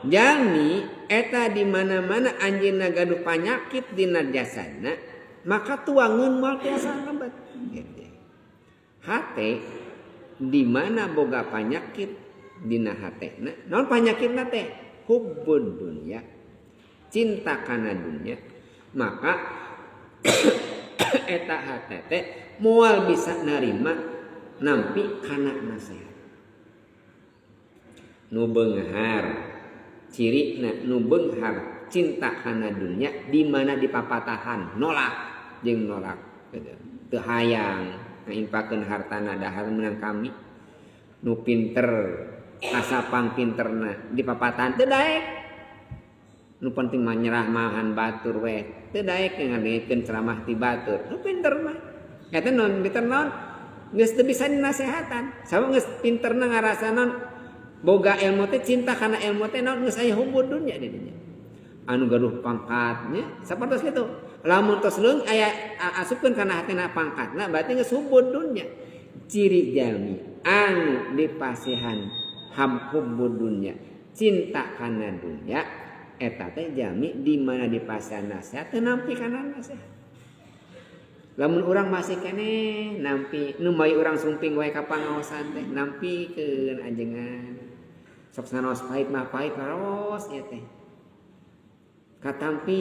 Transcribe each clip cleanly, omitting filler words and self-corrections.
Jami eta di mana-mana anjeunna gaduh panyakit dina jasadna, maka tuangeun moal tiasa lebat. Hate di mana boga panyakit dina hatena, naon panyakitna teh? Hubbud dunya, cinta kana dunya. Maka eta hate teh moal bisa narima nampi kana nasihat. Nu beunghar cirina nu beunghar cinta kana dunya di mana dipapatahan nolak jeung nolak teu hayang ngainpakeun hartana dahar meunang kami nu pinter asapang pinterna dipapatahan teu daek nu penting mah nyerah mahan batur we teu daek ngadengkeun ceramah ti batur nu pinter mah eta non pinter naon geus teu bisa dinasehatan sabab geus pinterna ngarasa naon boga ilmu teh cinta karena ilmu teh naon geus aya hubbud dunya di dinya. Anu gaduh pangkatnya sapertos kitu. Lamun tos leung aya asupkeun kana hatena pangkatna berarti geus hubbud dunya. Ciri jalmi anu dipasihan hubbud dunya, cinta kana dunya eta teh jalmi di mana dipasihan nasihat teu nampi kana nasihat. Lamun urang masih keneh nampi nu bae urang sumping wae ka pangaosan teh nampikeun ajengan. Sok sanaos pahit mah pahit laros ieu teh. Katampi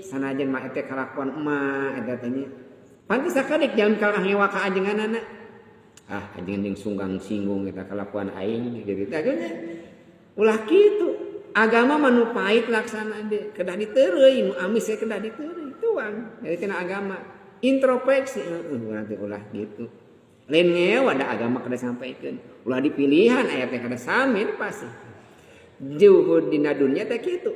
sanajan mah eta kalakuan emah eta teh nya. Pantes sakadik jalan kalah ngewa ka ajenganana. Ah ajengan jeung sunggang singgung eta kalakuan aing gitu ageuna. Ulah kitu. Agama mah nu pahit laksana deui kedah diteureui nu amis we kedah diteureui tuang. Dari tina agama introspeksi urang teh ulah gitu. Lain ngewa da agama kada sampaikeun. Ulah dipilihan aya teh kada sami pasti. Juhud dina dunya teh kitu.